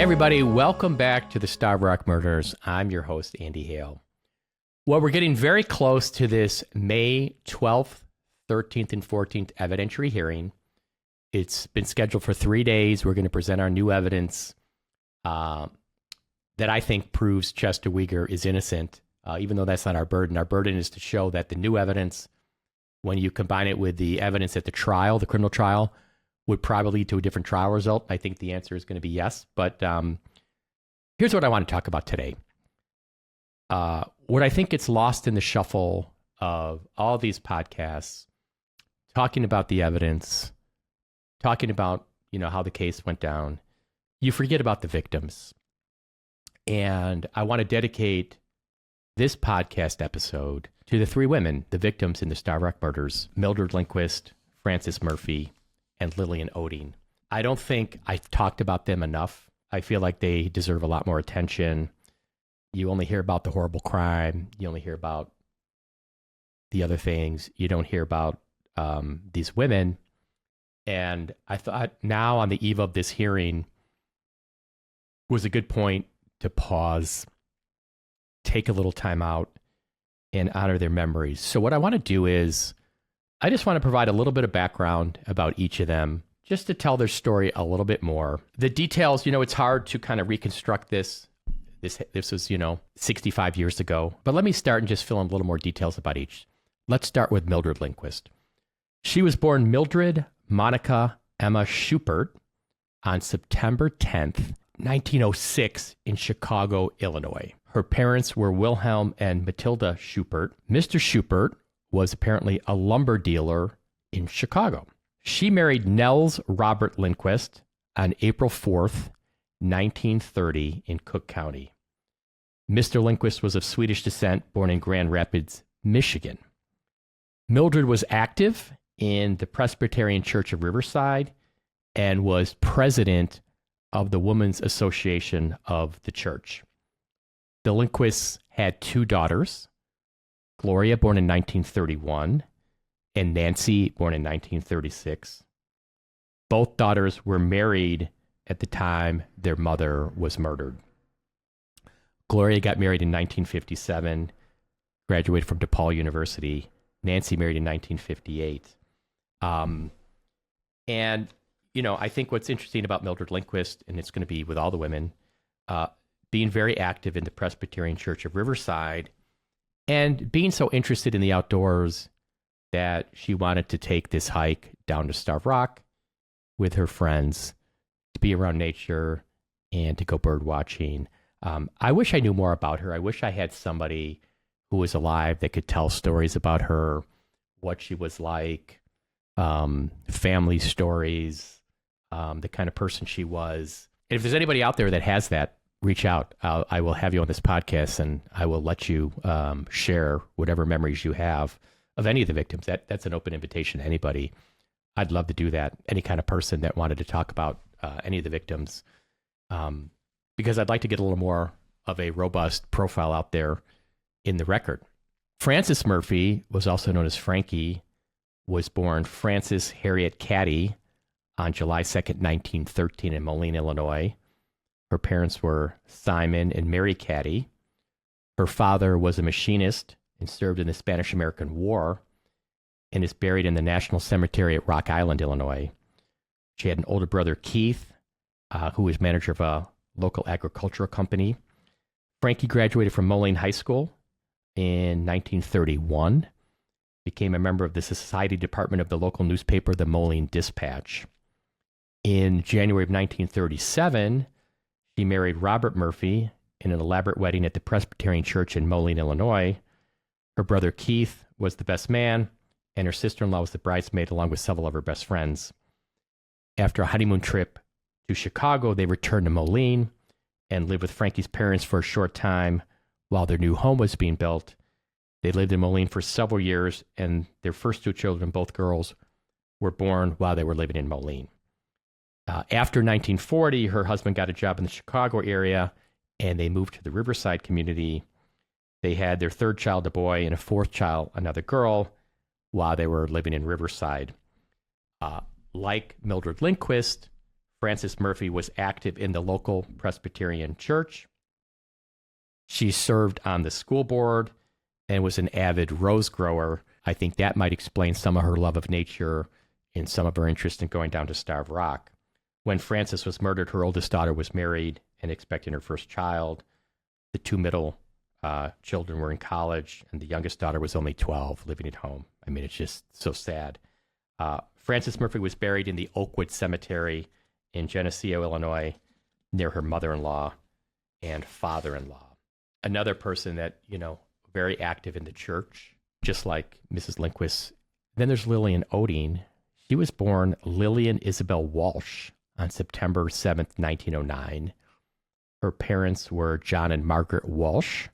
everybody, welcome back to the Starved Rock Murders. I'm your host, Andy Hale. Well, we're getting very close to this May 12th, 13th, and 14th evidentiary hearing. It's been scheduled for 3 days. We're going to present our new evidence that I think proves Chester Weger is innocent, even though that's not our burden. Our burden is to show that the new evidence, when you combine it with the evidence at the trial, the criminal trial, would probably lead to a different trial result. I think the answer is going to be yes. But here's what I want to talk about today. What I think gets lost in the shuffle of all these podcasts, talking about the evidence, talking about, how the case went down, you forget about the victims. And I want to dedicate this podcast episode to the three women, the victims in the Starved Rock murders, Mildred Lindquist, Frances Murphy, and Lillian Oetting. I don't think I've talked about them enough. I feel like they deserve a lot more attention. You only hear about the horrible crime. You only hear about the other things. You don't hear about these women. And I thought now on the eve of this hearing was a good point to pause, take a little time out, and honor their memories. So what I want to do is I just want to provide a little bit of background about each of them, just to tell their story a little bit more. The details, it's hard to kind of reconstruct this. This was, 65 years ago. But let me start and just fill in a little more details about each. Let's start with Mildred Lindquist. She was born Mildred Monica Emma Schubert on September 10th, 1906 in Chicago, Illinois. Her parents were Wilhelm and Matilda Schubert. Mr. Schubert was apparently a lumber dealer in Chicago. She married Nels Robert Lindquist on April 4th, 1930 in Cook County. Mr. Lindquist was of Swedish descent, born in Grand Rapids, Michigan. Mildred was active in the Presbyterian Church of Riverside and was president of the Women's Association of the church. The Lindquists had two daughters, Gloria, born in 1931, and Nancy, born in 1936. Both daughters were married at the time their mother was murdered. Gloria got married in 1957, graduated from DePaul University. Nancy married in 1958. And, I think what's interesting about Mildred Lindquist, and it's going to be with all the women, being very active in the Presbyterian Church of Riverside and being so interested in the outdoors that she wanted to take this hike down to Starved Rock with her friends to be around nature and to go bird watching. I wish I knew more about her. I wish I had somebody who was alive that could tell stories about her, what she was like, family stories, the kind of person she was. And if there's anybody out there that has that, reach out. I will have you on this podcast, and I will let you share whatever memories you have of any of the victims. That's an open invitation to anybody. I'd love to do that. Any kind of person that wanted to talk about any of the victims, because I'd like to get a little more of a robust profile out there in the record. Frances Murphy, was also known as Frankie, was born Frances Harriet Caddy on July 2nd, 1913 in Moline, Illinois. Her parents were Simon and Mary Caddy. Her father was a machinist and served in the Spanish-American War and is buried in the National Cemetery at Rock Island, Illinois. She had an older brother, Keith, who was manager of a local agricultural company. Frankie graduated from Moline High School in 1931, became a member of the society department of the local newspaper, the Moline Dispatch. In January of 1937, she married Robert Murphy in an elaborate wedding at the Presbyterian Church in Moline, Illinois. Her brother Keith was the best man, and her sister-in-law was the bridesmaid along with several of her best friends. After a honeymoon trip to Chicago, they returned to Moline and lived with Frankie's parents for a short time while their new home was being built. They lived in Moline for several years, and their first two children, both girls, were born while they were living in Moline. After 1940, her husband got a job in the Chicago area, and they moved to the Riverside community. They had their third child, a boy, and a fourth child, another girl, while they were living in Riverside. Like Mildred Lindquist, Frances Murphy was active in the local Presbyterian church. She served on the school board and was an avid rose grower. I think that might explain some of her love of nature and some of her interest in going down to Starved Rock. When Frances was murdered, her oldest daughter was married and expecting her first child. The two middle children were in college, and the youngest daughter was only 12, living at home. I mean, it's just so sad. Frances Murphy was buried in the Oakwood Cemetery in Geneseo, Illinois, near her mother-in-law and father-in-law. Another person that, very active in the church, just like Mrs. Lindquist. Then there's Lillian Oetting. She was born Lillian Isabel Walsh on September 7th, 1909. Her parents were John and Margaret Walsh.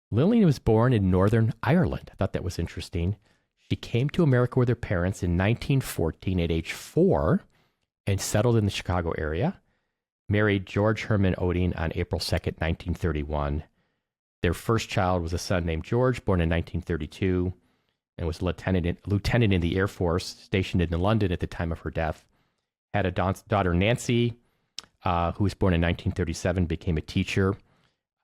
Lillian was born in Northern Ireland. I thought that was interesting. She came to America with her parents in 1914 at age 4 and settled in the Chicago area. Married George Herman Oetting on April 2nd, 1931. Their first child was a son named George, born in 1932, and was lieutenant in the Air Force, stationed in London at the time of her death. Had a daughter, Nancy, who was born in 1937, became a teacher.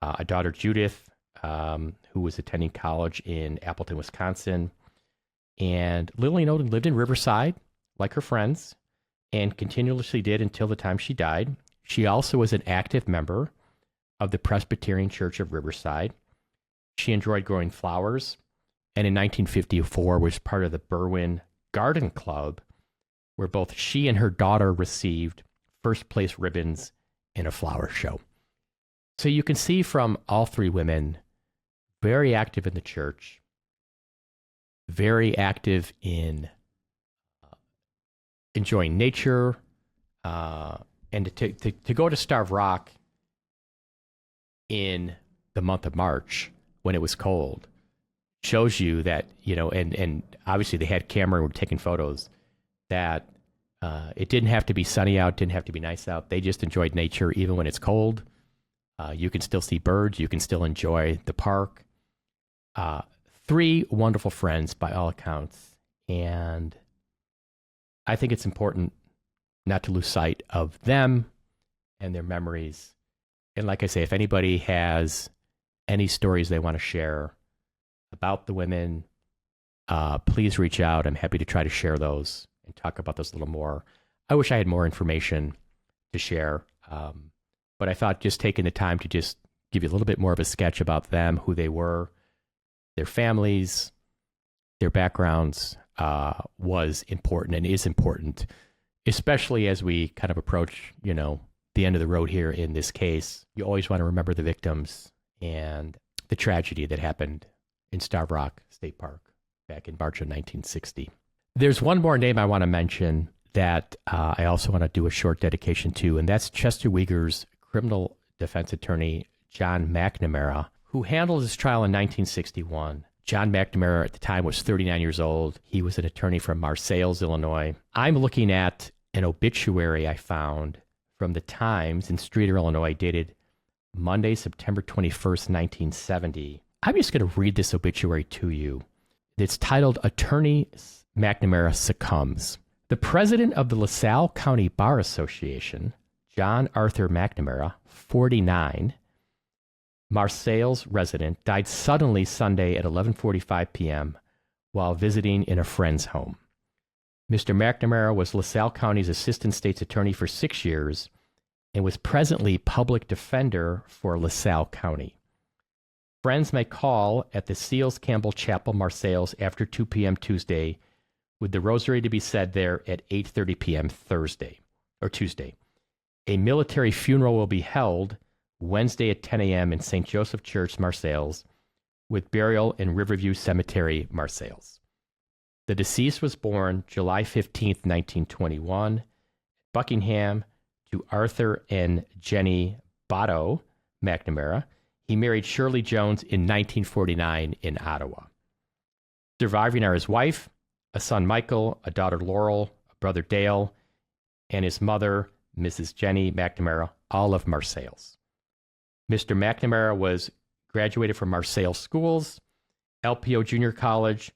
A daughter, Judith, who was attending college in Appleton, Wisconsin. And Lillian Oetting lived in Riverside, like her friends, and continuously did until the time she died. She also was an active member of the Presbyterian Church of Riverside. She enjoyed growing flowers, and in 1954 was part of the Berwyn Garden Club, where both she and her daughter received first-place ribbons in a flower show. So you can see from all three women, very active in the church, very active in enjoying nature, and to go to Starved Rock in the month of March when it was cold shows you that, and obviously they had camera and were taking photos, that it didn't have to be sunny out, didn't have to be nice out. They just enjoyed nature even when it's cold. You can still see birds. You can still enjoy the park. Three wonderful friends by all accounts. And I think it's important not to lose sight of them and their memories. And like I say, if anybody has any stories they want to share about the women, please reach out. I'm happy to try to share those and talk about those a little more. I wish I had more information to share, but I thought just taking the time to just give you a little bit more of a sketch about them, who they were, their families, their backgrounds, was important and is important, especially as we kind of approach, the end of the road here in this case. You always want to remember the victims and the tragedy that happened in Starved Rock State Park back in March of 1960. There's one more name I want to mention that I also want to do a short dedication to, and that's Chester Weger's criminal defense attorney, John McNamara, who handled his trial in 1961. John McNamara at the time was 39 years old. He was an attorney from Marseilles, Illinois. I'm looking at an obituary I found from the Times in Streator, Illinois, dated Monday, September 21st, 1970. I'm just going to read this obituary to you. It's titled, Attorney McNamara Succumbs. The president of the LaSalle County Bar Association, John Arthur McNamara, 49, Marseilles resident, died suddenly Sunday at 11:45 p.m. while visiting in a friend's home. Mr. McNamara was LaSalle County's assistant state's attorney for 6 years and was presently public defender for LaSalle County. Friends may call at the Seals Campbell Chapel, Marseilles, after 2 p.m. Tuesday, with the rosary to be said there at 8:30 p.m. Tuesday. A military funeral will be held Wednesday at 10 a.m. in St. Joseph Church, Marseilles, with burial in Riverview Cemetery, Marseilles. The deceased was born July 15, 1921, Buckingham, to Arthur and Jenny Botto McNamara. He married Shirley Jones in 1949 in Ottawa. Surviving are his wife, a son Michael, a daughter Laurel, a brother Dale, and his mother, Mrs. Jenny McNamara, all of Marseilles. Mr. McNamara was graduated from Marseilles schools, LPO Junior College,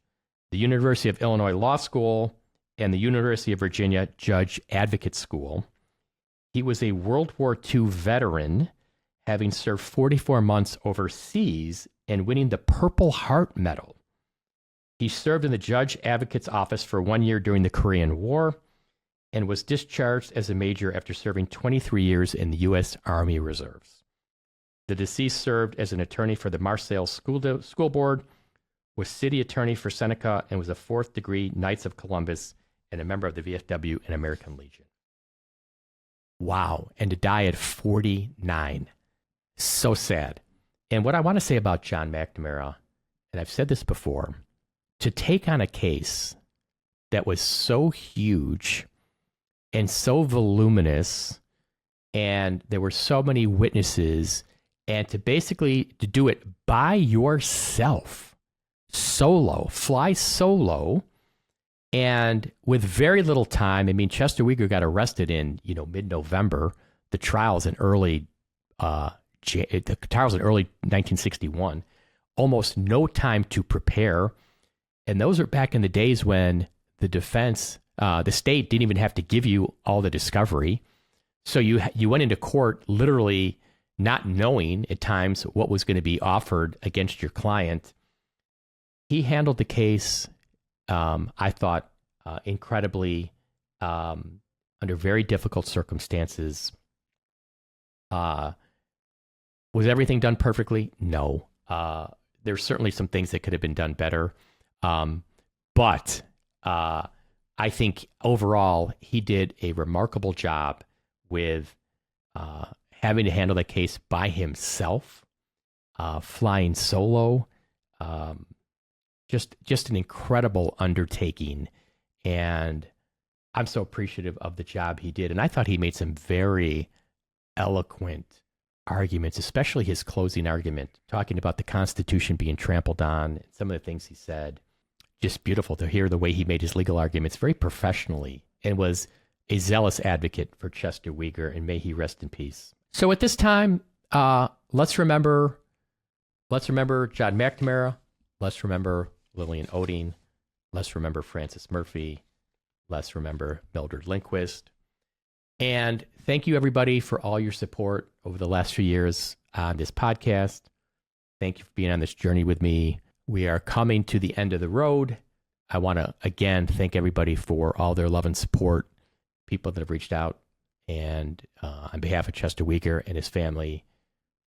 the University of Illinois Law School, and the University of Virginia Judge Advocate School. He was a World War II veteran, having served 44 months overseas and winning the Purple Heart Medal. He served in the Judge Advocate's office for 1 year during the Korean War and was discharged as a major after serving 23 years in the U.S. Army Reserves. The deceased served as an attorney for the Marseille School Board, was city attorney for Seneca, and was a fourth-degree Knights of Columbus and a member of the VFW and American Legion. Wow, and to die at 49. So sad. And what I want to say about John McNamara, and I've said this before, to take on a case that was so huge and so voluminous, and there were so many witnesses, and to basically to do it by yourself, solo, fly solo, and with very little time. I mean, Chester Weger got arrested in, mid-November. The trial's in early 1961. Almost no time to prepare. And those are back in the days when the defense, the state didn't even have to give you all the discovery. So you went into court literally not knowing at times what was going to be offered against your client. He handled the case, I thought, incredibly, under very difficult circumstances. Was everything done perfectly? No. There's certainly some things that could have been done better. But I think overall, he did a remarkable job with having to handle the case by himself, flying solo, just an incredible undertaking. And I'm so appreciative of the job he did. And I thought he made some very eloquent arguments, especially his closing argument, talking about the Constitution being trampled on, some of the things he said. Just beautiful to hear the way he made his legal arguments very professionally, and was a zealous advocate for Chester Weger, and may he rest in peace. So at this time, let's remember John McNamara. Let's remember Lillian Oetting. Let's remember Francis Murphy. Let's remember Mildred Lindquist. And thank you, everybody, for all your support over the last few years on this podcast. Thank you for being on this journey with me. We are coming to the end of the road. I want to, again, thank everybody for all their love and support, people that have reached out. And on behalf of Chester Weger and his family,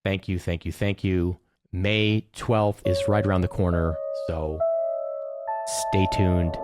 thank you, thank you, thank you. May 12th is right around the corner, so stay tuned.